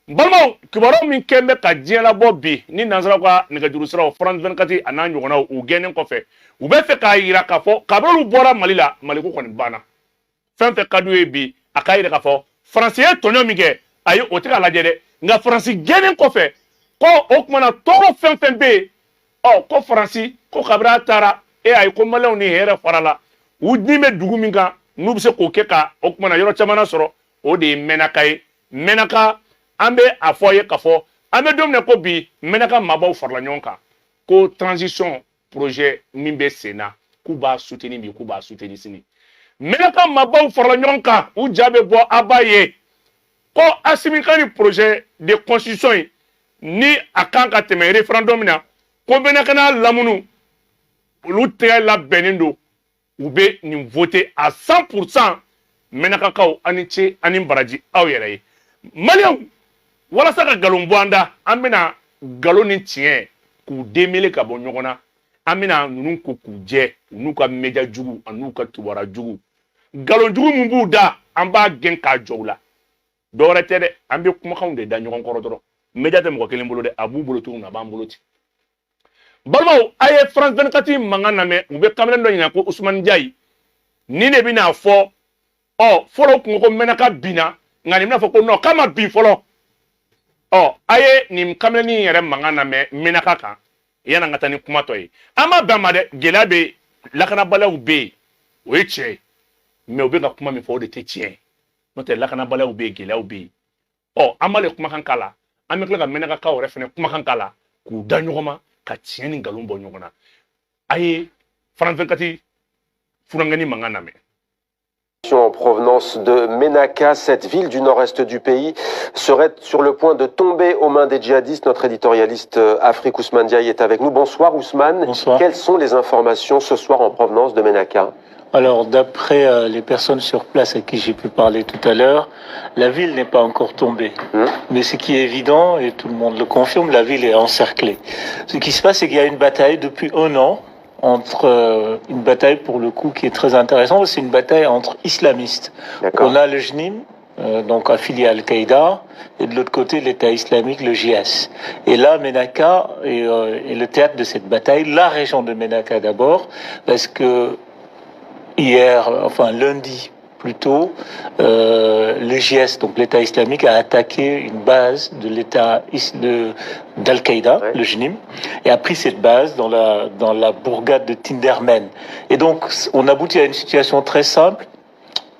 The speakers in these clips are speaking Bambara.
balmaw kibaro min kembe ka diɲɛ labɔ bi ni nansaraw ka nɛgɛjuru siraw France 24 a n'a ɲɔgɔnnaw u gɛnnen kɔfɛ u bɛ fɛ k'a yira k'a fɔ kabini olu bɔra Mali la Maliko kɔni banna fɛn fɛn ka d'u ye bi a k'a yira k'a fɔ Faransi ye tɔɲɔ min kɛ ayi o tɛ ka lajɛ dɛ nka Faransi gɛnnen kɔfɛ ko o kumana tɔɔrɔ fɛn fɛn bɛ yen ko Faransi ko kabini a taara ayi ko maliyɛnw ni hɛrɛ farala u ni bɛ dugu min kan n'u bɛ se k'o kɛ ka o kumana yɔrɔ caman sɔrɔ o de ye Mɛnaka ye Mɛnaka an bɛ a fɔ ye k'a fɔ an bɛ don min na ko bi Mɛnaka maabaw farala ɲɔgɔn kan ko transition projet min bɛ sen na k'u b'a soutenir bi k'u b'a soutenir sini Mɛnaka maabaw farala ɲɔgɔn kan u ja bɛ bɔ a b'a ye ko Asimi ka ni projet de constitution in ni a kan ka tɛmɛ référendum na ko Mɛnaka n'a lamunu olu tɛgɛ labɛnnen don u bɛ nin voter à 100% Mɛnakakaw ani ce ani baraji aw yɛrɛ ye maliyɛnw walasa ka galon bɔ an da an bɛna galon ni tiɲɛ k'u démêler ka bɔ ɲɔgɔn na an bɛna ninnu ko k'u jɛ u n'u ka média jugu a n'u ka kibaruya jugu galon jugu min b'u da an b'a gɛn k'a jɔ u la dɔwɛrɛ tɛ dɛ an bɛ kumakanw de da ɲɔgɔn kɔrɔ dɔrɔn média tɛ mɔgɔ kelen bolo dɛ a b'u bolo cogo min na a b'an bolo ten balimaw a ye France 24 mankan lamɛn u bɛ kamalen dɔ ɲininka ko Usumani Diaye ni de bɛna fɔ fɔlɔ kun ko Mɛnaka binna nka nin bɛna fɔ ko non k'a ma bin fɔlɔ a ye nin kamalenin yɛrɛ mankan lamɛn Mɛnaka kan yanni ka taa ni kuma tɔ ye an ma bɛn ma dɛ gɛlɛya bɛ lakanabaliyaw bɛ yen o ye tiɲɛ ye mais u bɛ ka kuma min fɔ o de tɛ tiɲɛ ye n'o tɛ lakanabaliyaw bɛ yen gɛlɛyaw bɛ yen an b'ale kumakan k'a la an bɛ tila ka Mɛnakakaw yɛrɛ fana kumakan k'a la k'u da ɲɔgɔn ma ka tiɲɛ ni nkalon bɔ ɲɔgɔn na a ye France 24 furankɛni mankan lamɛn. En provenance de Ménaka, cette ville du nord-est du pays serait sur le point de tomber aux mains des djihadistes. Notre éditorialiste Afrique Ousmane Diaye est avec nous. Bonsoir Ousmane. Bonsoir. Quelles sont les informations ce soir en provenance de Ménaka? Alors, d'après les personnes sur place à qui j'ai pu parler tout à l'heure, la ville n'est pas encore tombée. Mais ce qui est évident, et tout le monde le confirme, la ville est encerclée. Ce qui se passe, c'est qu'il y a une bataille depuis un an, une bataille pour le coup qui est très intéressante, c'est une bataille entre islamistes. On a le JNIM, donc affilié à Al-Qaïda, et de l'autre côté l'État islamique, le JS. Et là, Ménaka est le théâtre de cette bataille, la région de Ménaka d'abord, parce que lundi plutôt, le JS, donc l'État islamique, a attaqué une base de l'État d'Al-Qaïda, le JNIM, et a pris cette base dans la bourgade de Tindermen. Et donc, on aboutit à une situation très simple.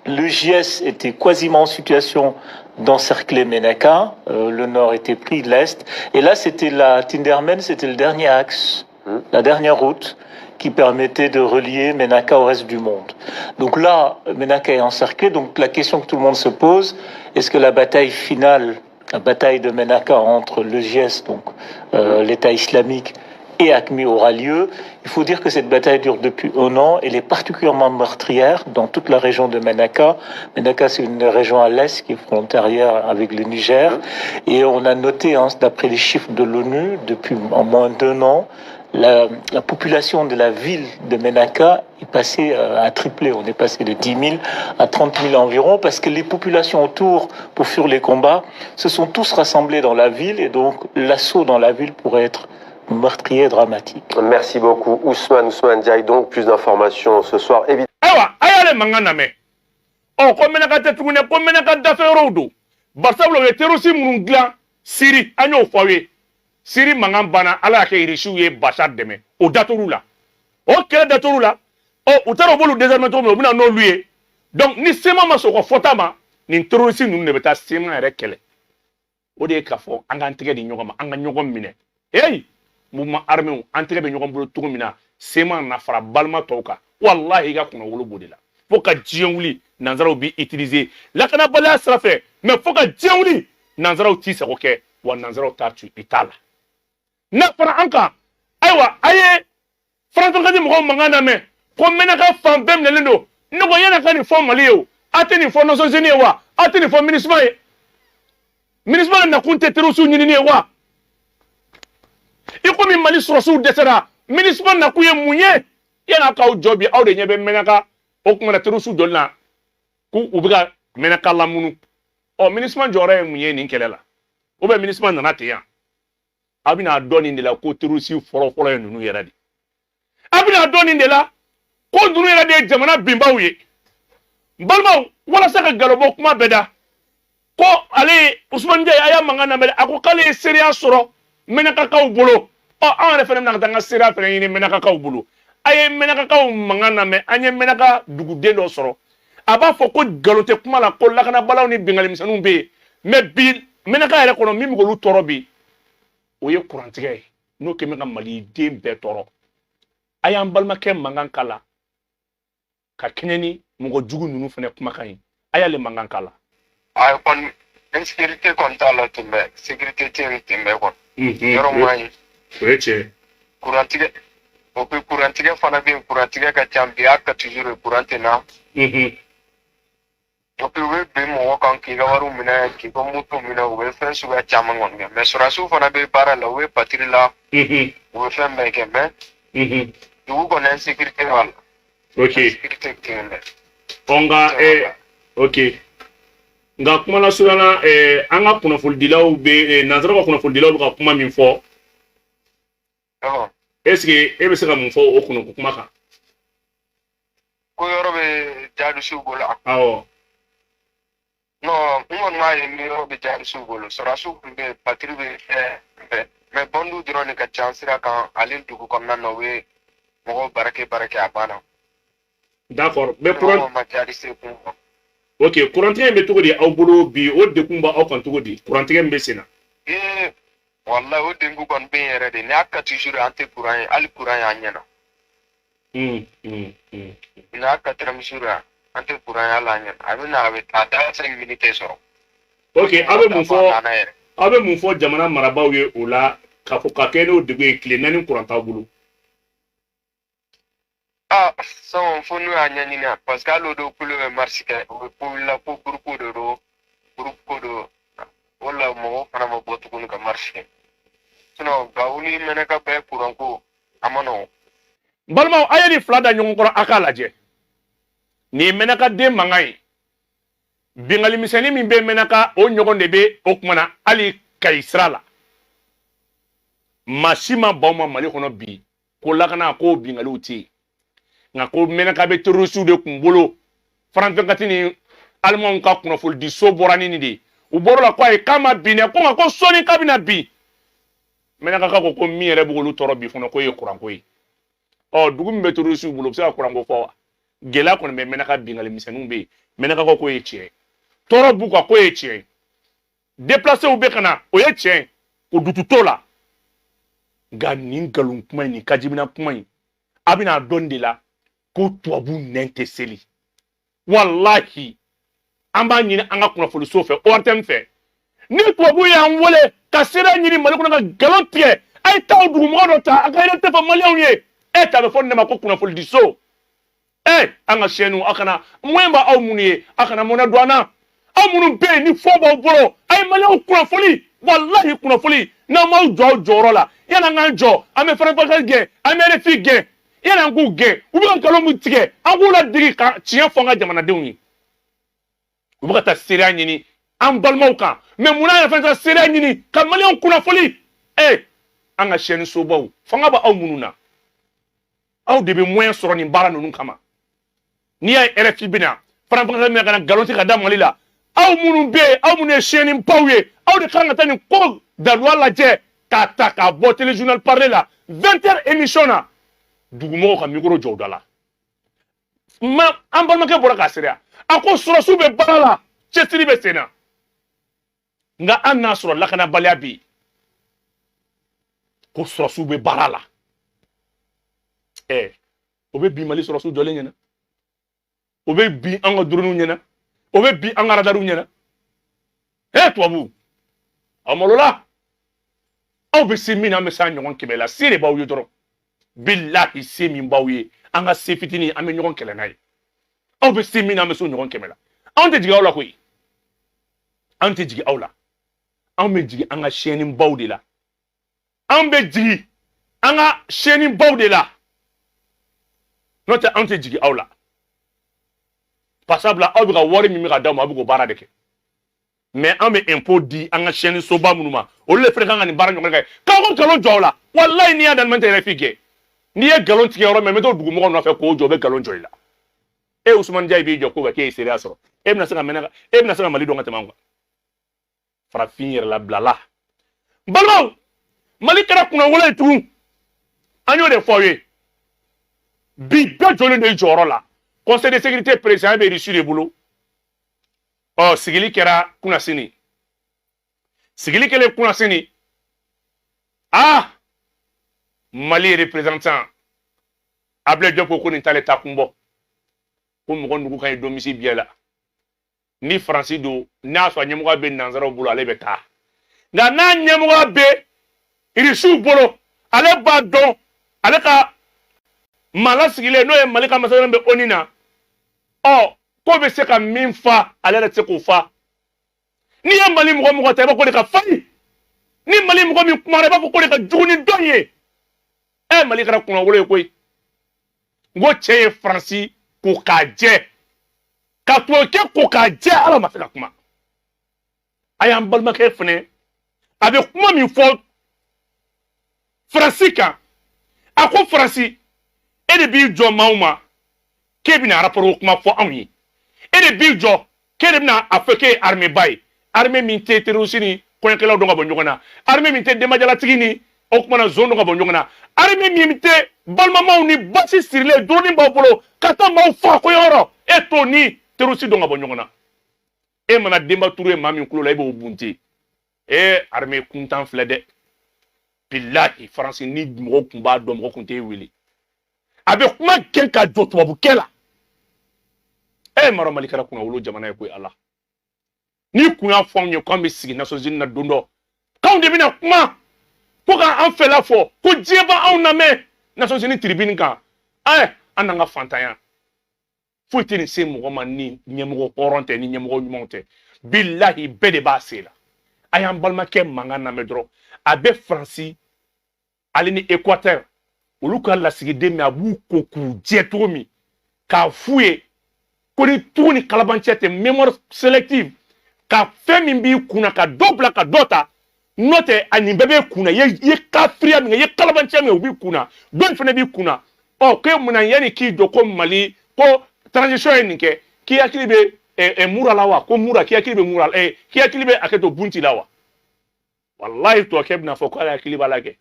Le JS était quasiment en situation d'encercler Ménaka, le nord était pris, l'est, et là, Tindermen, c'était le dernier axe, la dernière route qui permettait de relier Ménaka au reste du monde. Donc là, Ménaka est encerclé. Donc la question que tout le monde se pose, est-ce que la bataille finale, la bataille de Ménaka entre le JS, donc l'État islamique, et AQMI aura lieu? Il faut dire que cette bataille dure depuis un an. Elle est particulièrement meurtrière dans toute la région de Ménaka. Ménaka, c'est une région à l'est qui est frontalière avec le Niger. Et on a noté, d'après les chiffres de l'ONU, depuis en moins d'un an, la population de la ville de Ménaka est passée à tripler. On est passé de 10 000 à 30 000 environ, parce que les populations autour, pour fuir les combats, se sont tous rassemblés dans la ville, et donc l'assaut dans la ville pourrait être meurtrier, dramatique. Merci beaucoup Ousmane Diaye. Donc plus d'informations ce soir, évidemment. Siri mangan bana ala ke irishu ye Bachar deme o datoru la o kele datoru la o utaro bolu désormais to bina no luye donc ni sema maso ko fotama ni terroriste nu ne beta sema ere kele o de ka fo anga ntege di nyogoma anga nyogom mine mouvement armé an tege be nyogom bolo tugu mina sema na fara balma toka wallahi ga kuna wolo bodila fo ka jienwuli nanzaro bi utiliser la kana bala srafe mais fo ka jienwuli nanzaro ti se ko ke wa nanzaro tartu itala na fara anka aywa aye France kadi mo mangana me ko Menaka fam bem ne lendo no yana kani fo maliyo ateni fo Nations Unies wa ateni fo ministre na kunte terusu nyini wa iko mi mali sorosu desera ministre na kuye munye yana ka jobi awde nyebe Menaka o kuma na terusu dolna ku ubiga Menaka lamunu o ministre jore munye ni kelela o bɛ ministre nana ten yan a bɛna dɔn nin de la ko terroriste fɔlɔ-fɔlɔ ye ninnu yɛrɛ de a bɛna dɔn nin de la ko ninnu yɛrɛ de ye jamana binbaw ye n balimaw walasa ka galobɔ kuma bɛɛ da ko ale Usman Diaye a y'a mankan lamɛn a ko k'ale ye seereya sɔrɔ Mɛnakakaw bolo an yɛrɛ fana bɛna ka taa an ka seereya fana ɲini Mɛnakakaw bolo a ye Mɛnakakaw mankan lamɛn an ye Mɛnaka duguden dɔ sɔrɔ a b'a fɔ ko nkalon tɛ kuma la ko lakanabalaw ni bɛnganimisɛnninw bɛ yen mais bi Mɛnaka yɛrɛ kɔnɔ min b'olu tɔɔrɔ bi o ye kurantigɛ ye n'o kɛ bɛ ka maliden bɛɛ tɔɔrɔ a y'an balimakɛ mankan k'a la ka kɛɲɛ ni mɔgɔ jugu ninnu fana kumakan ye a y'ale mankan k'a la. a kɔni insécurité kɔni t'a la tun bɛ sécurité tɛ yen tun bɛ kɔni yɔrɔ ma ɲi o ye tiɲɛ kurantigɛ o bɛ kurantigɛ fana bɛ yen kurantigɛ ka ca bi a ka toujours kuran tɛ na o bɛ bin mɔgɔ kan k'i ka wariw minɛ k'i ka moto minɛ u bɛ fɛn suguya caman kɔni kɛ mais sɔrɔdasiw fana bɛ baara la u bɛ patrouille la u bɛ fɛn bɛɛ kɛ mais dugu kɔni insécurité b'a la insécurité tɛ yen dɛ nka ok nka kuma la surana an ka kunnafonidilaw bɛ nanzara ka kunnafonidilaw bɛ ka kuma min fɔ est-ce que e bɛ se ka mun fɔ o kuma kan ko yɔrɔ bɛ jadisiw bolo awɔ non n kɔni m'a ye ni yɔrɔ bɛ jadisiw bolo sɔrɔdasiw tun bɛ patrouille bɛ mais bandiw dɔrɔn de ka ca sira kan ale dugu kɔnɔna na u bɛ mɔgɔw baara a banna d'accord mais ma jadisi kun ok kurantigɛ in bɛ cogo di aw bolo bi o dekun b'aw kan cogo di kurantigɛ min bɛ sen na wallahi o dengu kɔni bɛ yen yɛrɛ de ni y'a ka toujours an tɛ kuran ye hali kuran y'an ɲɛna ni y'a ka tɛrɛmisuru yan an tɛ kuran ye hali an ɲɛna a bɛ na a bɛ taa da 5 minutes sɔrɔ ok aw bɛ mun fɔ jamana marabaaw ye o la k'a fɔ ka kɛ n'o degun ye tile 4 kuran t'aw bolo sɔn fo n'u y'a ɲɛɲini parce que hali o dɔw kulo bɛ marche kɛ u bɛ ko wulila ko groupe de don o la mɔgɔw fana ma bɔ tuguni ka marche kɛ sinon Gawo ni Mɛnaka bɛɛ kuran ko a ma nɔgɔn balimaw a ye nin fila da ɲɔgɔn kɔrɔ a k'a lajɛ nin ye Mɛnaka den mankan ye bingali misɛnnin min bɛ Mɛnaka o ɲɔgɔn de bɛ o kuma na hali Kayi sira la maa si ma baw ma Mali kɔnɔ bi ko lakana ko bingaliw tɛ yen nka ko Mɛnaka bɛ terroriste de kun bolo France 24 ni Alimanw ka kunnafonidi so bɔra ni nin de ye u bɔr'o la ko ayi k'a ma bin dɛ ko nka ko sɔɔni k'a bɛna bin Mɛnaka ko min yɛrɛ b'olu tɔɔrɔ bi fana ko ye kuranko ye dugu min bɛ terroriste bolo u bɛ se ka kuranko fɔ wa gɛlɛya kɔni bɛ Mɛnaka bingali misɛnninw bɛ yen Mɛnaka ko ye tiɲɛ tɔɔrɔ b'u kan ko ye tiɲɛ déplacés bɛ ka na o ye tiɲɛ ko dutu t'o la nka nin nkalon kuma in nin kajibina kuma in a bɛna dɔn de la ko tubabu nɛn tɛ seli walahi an b'a ɲini an ka kunnafoniso fɛ ORTM fɛ ni tubabu y'an wele ka seereya ɲini Mali kɔnɔ ka nkalon tigɛ a ye taa o dugumɔgɔ dɔ ta a ka identité fɔ maliyɛnw ye ta bɛ fɔ nin de ma ko kunnafonidiso an ka chaîne a kana moyen b'aw minnu ye a kana mɔnɛ don an na aw minnu bɛ yen ni fɔ b'aw bolo a ye maliyɛnw kunnafoni walahi kunnafoni n'an m'aw jɔ aw jɔyɔrɔ la yan'an k'an jɔ an bɛ faranfasiya gɛn an bɛ RFI gɛn yan'an k'u gɛn u bɛ ka nkalon min tigɛ an k'u ladege ka tiɲɛ fɔ an ka jamanadenw ye u bɛ ka taa seereya ɲini an balimaw kan mais munna an yɛrɛ fana tɛ seereya ɲini ka maliyɛnw kunnafoni an ka chaîne sobaw fanga b'aw minnu na aw de bɛ moyen sɔrɔ nin baara ninnu kama n'i y'a ye RFI bɛ na faranfasiya bɛna ka na nkalon tigɛ ka da Mali la aw minnu bɛ yen aw minnu ye chaîne baw ye aw de kan ka taa nin ko daluya lajɛ k'a ta k'a bɔ téléjournal parler la 20h émission na dugumɔgɔw ka micro jɔ u da la an balimakɛ bɔra k'a seereya a ko sɔrɔsiw bɛ baara la cɛsiri bɛ sen na nka an n'a sɔrɔ lakanabaliya bɛ yen ko sɔrɔsiw bɛ baara la o bɛ bi Mali sɔrɔsiw jɔlen ɲɛna o bɛ bi an ka droniw ɲɛna o bɛ bi an ka radariw ɲɛna tubabu aw malola aw bɛ se min na an bɛ se a ɲɔgɔn kɛmɛ la se de b'aw ye dɔrɔn bilahi se min b'aw ye an ka se fitinin an bɛ ɲɔgɔn kɛlɛ n'a ye aw bɛ se min na an bɛ se o ɲɔgɔn kɛmɛ la anw tɛ jigin aw la koyi anw tɛ jigin aw la anw bɛ jigin an ka chaîne baw de la anw bɛ jigin an ka chaîne baw de la n'o tɛ anw tɛ jigin aw la pasabila aw bɛ ka wari min bɛ ka d'aw ma aw bɛ k'o baara de kɛ mais an bɛ impôt di an ka chaîne soba minnu ma olu de fana kan ka nin baara ɲɔgɔn kɛ k'aw ka nkalon jɔ o la walayi n'i y'a daminɛ tɛ yɛrɛ f'i kɛ n'i ye nkalon tigɛ yɔrɔ min n bɛ t'o dugumɔgɔ nɔfɛ k'o jɔ o bɛ nkalon jɔ i la e Usumani Diaye b'i jɔ k'o kɛ k'e ye seereya sɔrɔ e bɛna se ka Mali dɔn ka tɛmɛ an kan farafin yɛrɛ labila la balimaw Mali kɛra kunnawolo ye tugun an y'o de fɔ aw ye bi bɛɛ jɔlen don i jɔyɔrɔ la conseil de sécurité président bɛ reçu de bolo sigili kɛra kunasini sigili kɛlen kunasini Mali représentant Ablaye Diop ko nin t'ale ta kun bɔ ko mɔgɔ nugu kan ye domisi biɛ la ni Faransi don n'a sɔrɔ ɲɛmɔgɔ bɛ nanzaraw bolo ale bɛ taa nka n'a ɲɛmɔgɔ bɛ irisiw bolo ale b'a dɔn ale ka mala sigilen n'o ye Mali ka masakɛ bɛ ONU na ko bɛ se ka min fa ale yɛrɛ tɛ se k'o fa n'i ye Mali mɔgɔ ta i b'a fɔ ko de ka farin ni Mali mɔgɔ min kumara i b'a fɔ ko de ka jugu ni dɔn ye Mali kɛra kunnawolo ye koyi n ko cɛ ye Faransi ko k'a jɛ ka tuwawukɛ ko k'a jɛ ala ma se ka kuma a y'an balimakɛ fɛnɛ a bɛ kuma min fɔ Faransi kan a ko Faransi e de b'i jɔ maaw ma k'e bɛna rapport kuma fɔ anw ye e de b'i jɔ k'e de bɛna a fɔ k'e ye armée ba ye armée min tɛ terroriste ni kɔɲɔkɛlaw dɔn ka bɔ ɲɔgɔn na armée min tɛ denbajalatigi ni o kuma na zone dɔn ka bɔ ɲɔgɔn na armée min tɛ balimamaw ni basi sirilen drone b'aw bolo ka taa maaw faga kɔɲɔyɔrɔ e t'o ni terroriste dɔn ka bɔ ɲɔgɔn na e mana Demba Touré maa min kulo la e b'o bunte armée kuntan filɛ dɛ bilahi Faransi ni mɔgɔ kun b'a dɔn mɔgɔ kun t'e wele a bɛ kuma gɛn ka jɔ tubabukɛ la mara Mali kɛra kunnawolo jamana ye koyi ala ni kun y'a fɔ anw ye k'an bɛ sigi Nations Unies na don dɔ k'anw de bɛna kuma ko k'an fɛla fɔ ko diɲɛ b'a anw lamɛn Nations Unies tribune kan an n'an ka fantanya foyi tɛ nin se mɔgɔ ma ni ɲɛmɔgɔ hɔrɔn tɛ ni ɲɛmɔgɔ ɲumanw tɛ bilahi bɛɛ de b'a se la a y'an balimakɛ mankan lamɛn dɔrɔn a bɛ Faransi ale ni Équateur olu ka lasigiden min a b'u ko k'u jɛ cogo min k'a f'u ye ko ni tugu ni kalabancɛ tɛ mémoire sélective ka fɛn min b'i kunna ka dɔ bila ka dɔ ta n'o tɛ a nin bɛɛ b'e kunna i ye kafiriya min kɛ i ye kalabancɛ min kɛ o b'i kunna dɔ in fana b'i kunna k'e munna yanni k'i jɔ ko Mali ko transition ye nin kɛ k'i hakili bɛ mura la wa ko mura k'i hakili bɛ mura k'i hakili bɛ hakɛ to bunti la wa walayi tɔkɛ bɛna fɔ ko ale hakili b'a la kɛ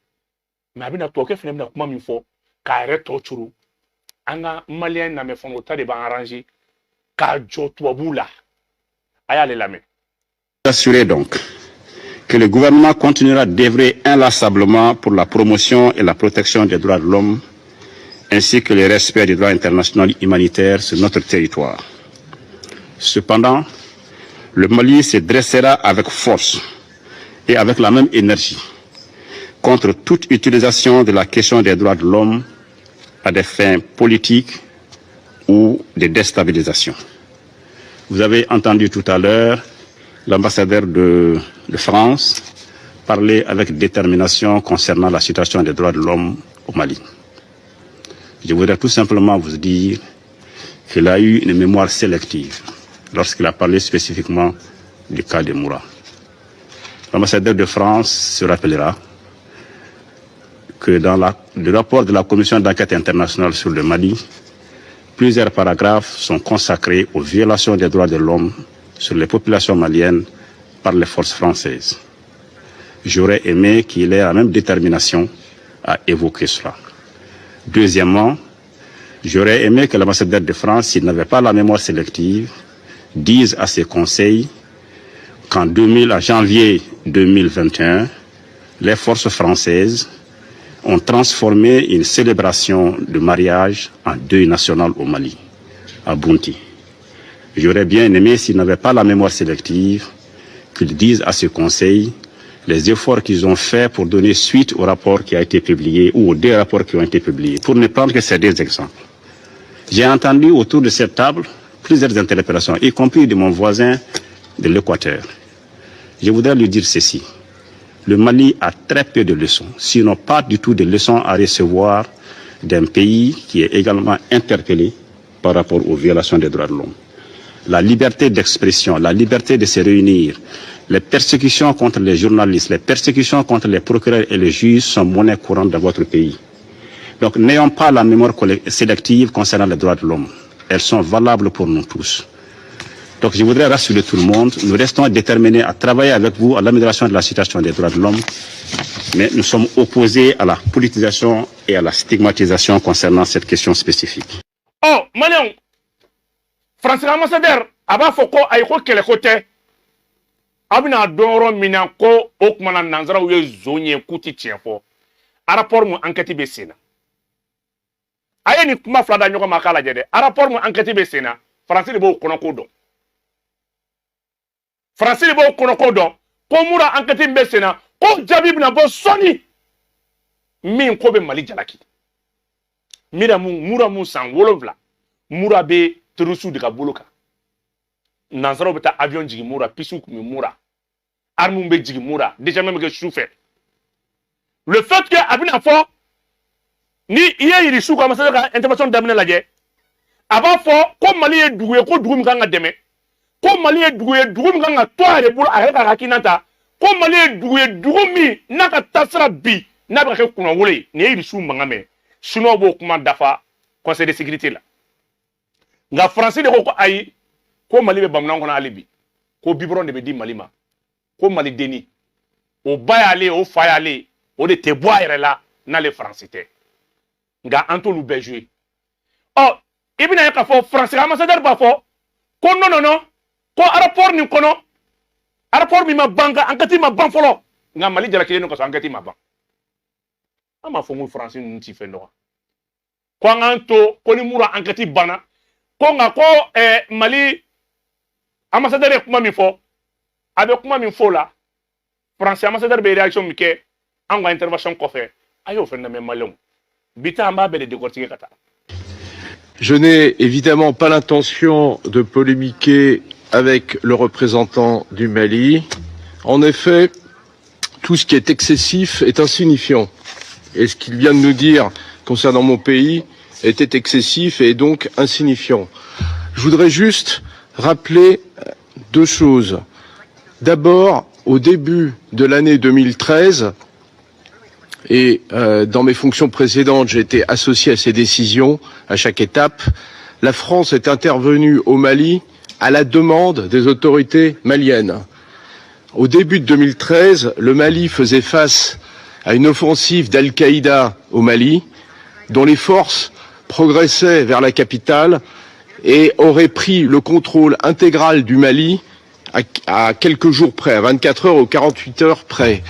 mais a bɛna tɔkɛ fana bɛna kuma min fɔ k'a yɛrɛ tɔ curu an ka maliyɛn lamɛn fana o ta de b'an arranger k'a jɔ tubabuw la a y'ale lamɛn. Assurer donc que le gouvernement continuera d'œuvrer inlassablement pour la promotion et la protection des droits de l'homme ainsi que le respect des droits internationaux humanitaires sur notre territoire. Cependant, le Mali se dressera avec force et avec la même énergie contre toute utilisation de la question des droits de l'homme à des fins politiques ou de déstabilisation. Vous avez entendu tout à l'heure l'ambassadeur de France parler avec détermination concernant la situation des droits de l'homme au Mali. Je voudrais tout simplement vous dire qu'il a eu une mémoire sélective lorsqu'il a parlé spécifiquement du cas de Moura. L'ambassadeur de France se rappellera que dans le rapport de la Commission d'enquête internationale sur le Mali, plusieurs paragraphes sont consacrés aux violations des droits de l'homme sur les populations maliennes par les forces françaises. J'aurais aimé qu'il ait la même détermination à évoquer cela. Deuxièmement, j'aurais aimé que l'ambassadeur de France, s'il n'avait pas la mémoire sélective, dise à ses conseils qu'en janvier 2021, les forces françaises ont transformé une célébration de mariage en deuil national au Mali, à Bounti. J'aurais bien aimé, s'il n'avait pas la mémoire sélective, qu'ils disent à ce conseil les efforts qu'ils ont faits pour donner suite au rapport qui a été publié ou aux deux rapports qui ont été publiés, pour ne prendre que ces deux exemples. J'ai entendu autour de cette table plusieurs interpellations, y compris de mon voisin de l'Équateur. Je voudrais lui dire ceci. Le Mali a très peu de leçons, sinon pas du tout de leçons à recevoir d'un pays qui est également interpellé par rapport aux violations des droits de l'homme. la liberté d'expression, la liberté de se réunir, les persécutions contre les journalistes, les persécutions contre les procureurs et les juges sont monnaie courante dans votre pays. Donc n'ayons pas la mémoire sélective concernant les droits de l'homme. Elles sont valables pour nous tous. Donc je voudrais rassurer tout le monde, nous restons déterminés à travailler avec vous à l'amélioration de la situation des droits de l'homme, mais nous sommes opposés à la politisation et à la stigmatisation concernant cette question spécifique. Oh, Malion, Français ambassadeur, aba foko ay ko kele kote. Abina doro mina ko okmana nanzara uye zonye kuti tienfo. Rapport mu enquête be sena. Aye ni kuma flada nyoko makala jede. Rapport mu enquête be sena. Français de bo kono ko don. Français de bo kono ko don. Ko mura enquête be sena. Ko jabi bina bo soni. Min ko be Mali jalaki. Mira mura mu san wolovla. Mura be terusu de ka boloka. Nanzaro beta avion jigi mura, pisou kumi mura. Armou be jigi mura, déjà même que souffert. Le fait que abina fo ni iye yiri sou comme ça ka intervention d'amina la je. Aba fo ko Mali e doué ko dugum kanga deme. Ko Mali e doué dugum kanga toare bolo areka rakinata. Ko Mali e doué dugumi naka tasra bi na ba ke kuno wole ni yiri sou mangame. Sinon bo kuma dafa conseil de sécurité là. Nga français de ko ayi ko Mali be bamnan kono alibi ko biberon de be di Mali ma ko Mali deni o bayale o fayale o de te boire là na les français te nga antolu be jouer oh ibina ka fo français ambassadeur ba fo ko non ko rapport ni kono rapport mi ma banga ankati ma ban folo nga Mali jara kile no ko ankati ma ban ama fo mu français ni ti fe ndo ko nganto ko ni mura ankati bana ko nga ko Mali ambassadeur kuma mi fo abe kuma mi fo la français ambassadeur be réaction mi ke anga intervention ko fe ayo fe na me malon bita amba be de décortiquer kata. Je n'ai évidemment pas l'intention de polémiquer avec le représentant du Mali. En effet, tout ce qui est excessif est insignifiant. Et ce qu'il vient de nous dire concernant mon pays était excessif et donc insignifiant. Je voudrais juste rappeler deux choses. D'abord, au début de l'année 2013, et dans mes fonctions précédentes, j'ai été associé à ces décisions à chaque étape, la France est intervenue au Mali à la demande des autorités maliennes. Au début de 2013, le Mali faisait face à une offensive d'Al-Qaïda au Mali, dont les forces progressaient vers la capitale et auraient pris le contrôle intégral du Mali à quelques jours près, à 24 heures ou 48 heures près.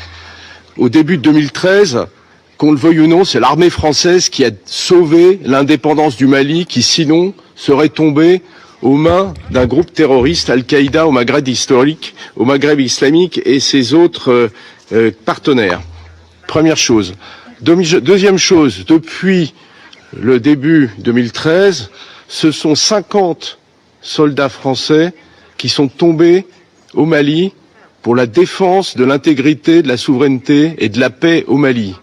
Au début de 2013, qu'on le veuille ou non, c'est l'armée française qui a sauvé l'indépendance du Mali, qui sinon serait tombée aux mains d'un groupe terroriste Al-Qaïda au Maghreb historique, au Maghreb islamique et ses autres partenaires. Première chose. Deuxième chose, depuis le début 2013, ce sont 50 soldats français qui sont tombés au Mali pour la défense de l'intégrité, de la souveraineté et de la paix au Mali.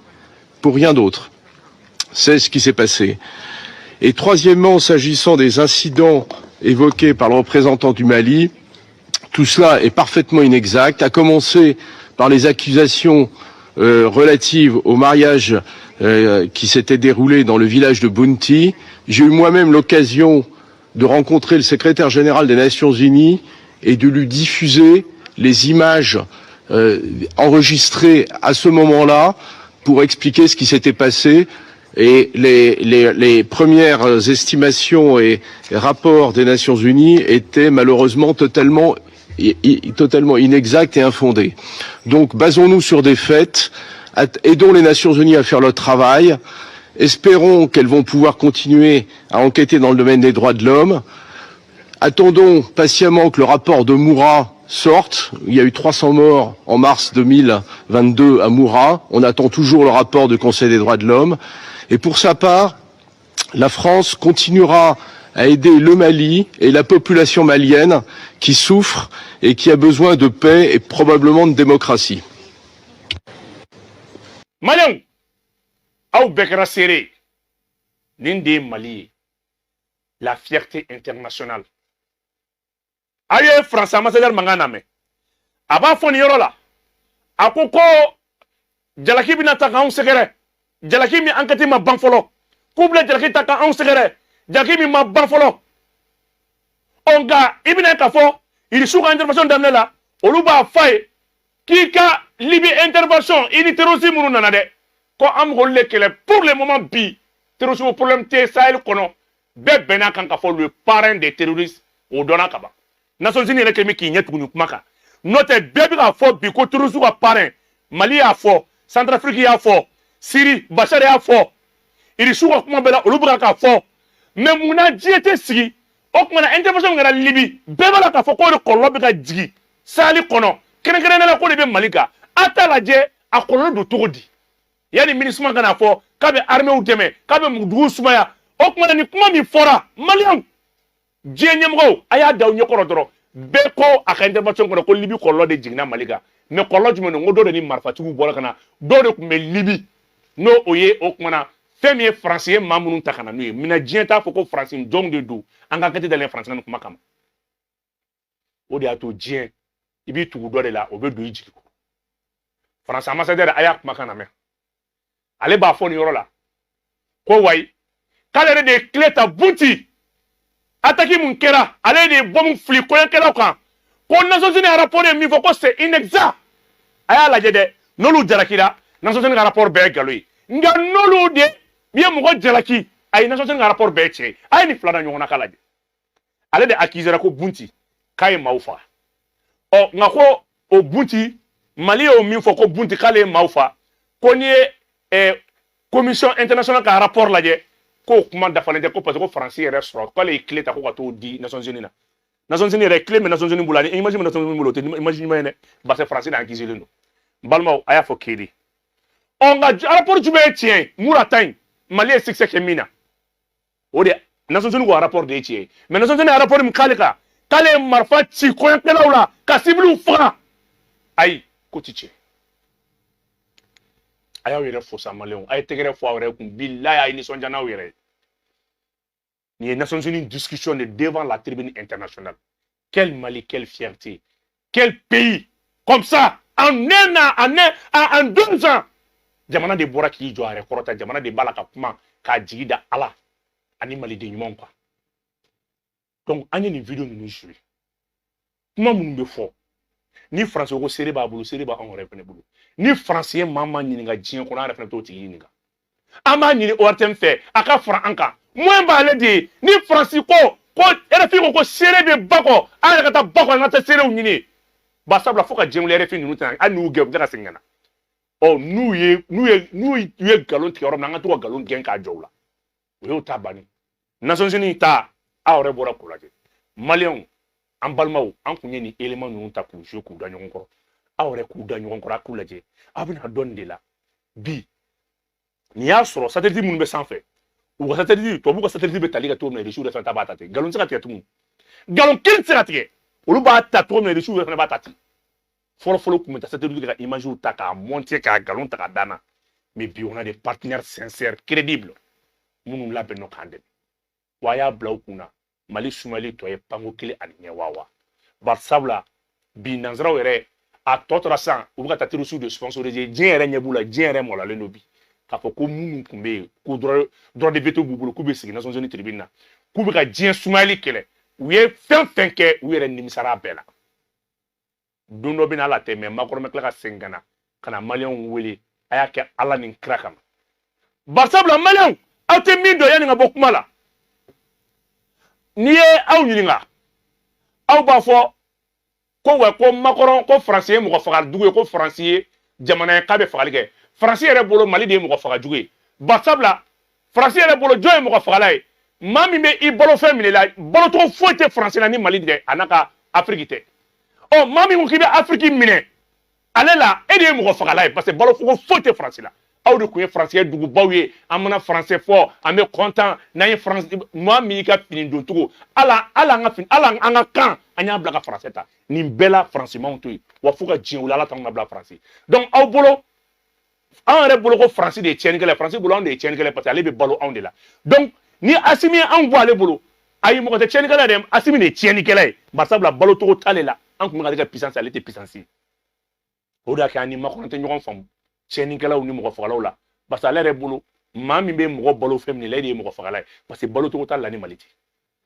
Pour rien d'autre. C'est ce qui s'est passé. Et troisièmement, s'agissant des incidents évoqués par le représentant du Mali, tout cela est parfaitement inexact, à commencer par les accusations relatives au mariage qui s'était déroulé dans le village de Bounti. J'ai eu moi-même l'occasion de rencontrer le secrétaire général des Nations Unies et de lui diffuser les images enregistrées à ce moment-là pour expliquer ce qui s'était passé. Et les premières estimations et rapports des Nations Unies étaient malheureusement totalement inexacts et infondés. Donc basons-nous sur des faits, aidons les Nations Unies à faire leur travail, espérons qu'elles vont pouvoir continuer à enquêter dans le domaine des droits de l'homme, attendons patiemment que le rapport de Moura sorte. Il y a eu 300 morts en mars 2022 à Moura. On attend toujours le rapport du Conseil des droits de l'homme. Et pour sa part, la France continuera à aider le Mali et la population malienne qui souffre et qui a besoin de paix et probablement de démocratie. Malion, au Bekra Serré, l'une des Mali, la fierté internationale. aye France ambassadeur mangana me aba foni yoro la akoko jalaki bina ta kan segere jalaki mi ankati ma banfolo kuble jalaki ta kan segere jalaki mi ma banfolo onga ibina ka fo il suka intervention damne la oluba fay ki ka libi intervention ini terrorisme munu nana de ko am golle kele pour le moment bi terrorisme problème te Sahel kono be bena kan ka fo le parrain des terroristes o dona kaba Nations Unies rek mi ki nyetugunu kumaka note bebi ka fo bi ko terrorisme ka parrain Mali a fo Centrafrique ya fo Syrie Bachar ya fo il suka kuma bela oluba ka fo mais muna diete sigi o kuma na intervention ngara libi beba ka fo ko de kollo be ka jigi Sahel kono kene na ko de be Malika atala je akolo do togodi yani ministre kana fo kabe armée ou deme kabe mudu sumaya o kuma ni kuma mi fora Malian je nyemgo aya daw nyokoro doro be ko aka intervention ko libi kollo de jigna Malika mais kollo jumeno ngodo de ni marfatu bola kana do de kuma libi no oye o kuma na femi français mamunun takana nuye mina jienta fo ko français ndong de do anga kati de les français kuma kama o de ato jien ibi tugu do de la o be do ijiko France ambassadeur aya kuma kana me ale ba fo ni yoro la ko way kala de cleta bunti ataki mun kera ale de bom fli ko kera kan ko Nations Unies rapport mi fo ko c'est inexact aya la jede nolu jarakira Nations Unies rapport be galoyi nga nolu de bien mo jalaki ay Nations Unies rapport be che ay ni flana nyona kala de ale de accusera ko bunti kay maufa o nga ko o bunti Mali o mi fo ko bunti kale maufa ko ni commission internationale ka rapport la je ko kuma dafalente ko parce que français restaurant ko les clés ta ko to di Nations Unies na Nations Unies les clés mais Nations Unies bulani imagine Nations Unies bulote imagine mene ba c'est français dans kizile no balma aya fo kedi on ga rapport jube tien muratain Mali 6 kemina o de Nations Unies ko rapport de tien mais Nations Unies rapport mi kalika kale marfa ci ko yakela ka siblu fra ay ko tiche aya were fo Malion ay tegere fo awre kun billahi ay ni sonjana were ni Nations Unies discussion devant la tribune internationale. Quel Mali, quelle fierté, quel pays comme ça en 2 ans jamana de bora ki jo are korota jamana de balaka kuma ka jigida ala ani Mali de nyumon quoi. Donc anya ni vidéo ni jouer kuma mun be fo ni français ko sere ba bulu sere ba on repene bulu ni français mama ni nga jien ko na repene to tigi ni nga ama ni ortem fe aka fra anka moi ba le di ni français ko RFI ko sere be bako ala kata bako na ta sere nyini ba sabla foka jemle RFI ni nutan anu ge ga singana o nu ye galon ti oro na nga to galon gen ka jowla o ta bani Nations Unies ta awre bora ko laje Malion an balmaw an kunye ni élément nu ta ku je ku da nyon ko awre ku da nyon ko ra ku laje abina don de la bi ni ya soro satellite mun be sans fait ou satellite to bu ko satellite be taliga to na de jour de fanta batate galon saka tetum galon kin saka tike olu ba ta to na de jour de fanta batate folo ku meta satellite ka image ou ta ka monter ka galon ta ka dana mais bi on a des partenaires sincères crédibles munun la be no kande waya blau kuna Mali Somalie to ye pango kile ani wawa barsabla bi nanzra were a totra san u ka tatiru su de sponsoriser jere nyebula jere mola le nobi ka fo ko munu kumbe ku droit de veto bubulu ku be sigi Nations Unies tribunal ku be ka jien Somalie kele u ye fen ke u yere nimisara bela dundo bina la teme makoro mekla ka sengana kana Malion wele aya ke ala nin krakam barsabla Malion ate mindo yani nga bokmala niye aw nyininga aw ba fo ko we ko makoron ko français mo ko fagal dugu ko français jamana ka be fagal ke français re bolo Mali de mo ko fagal dugu ba sabla français re bolo joy mo ko fagalay mami me i bolo femile la bolo to fote français na ni Mali de anaka Afrique te o mami mo kibe Afrique mine alela e de mo ko fagalay parce que bolo fo fote français la aw de ko français dugu bawye amana français fo ame content na ye france moi mi ka fini do tugo ala nga fin ala nga kan anya blaga français ta ni bela franchement to wa fuka jin wala ta nga blaga français donc aw bolo en re bolo ko français de tien que les français bolo de tien que les parce aller be balo on de là donc ni assimi en voile bolo ayi mɔgɔ tɛ tiɲɛnikɛla dɛ Assimi de ye tiɲɛnikɛla ye bari sabula balocogo t'ale la an kun bɛ ka kɛ puissance ale tɛ puissance ye o de y'a kɛ an ni Macron tɛ ɲɔgɔn faamu tiɲɛnikɛlaw ni mɔgɔ fagalaw la parce que ale yɛrɛ bolo maa min bɛ mɔgɔ balo fɛn min na e de ye mɔgɔ fagala ye parce que balocogo t'ale la ni Mali tɛ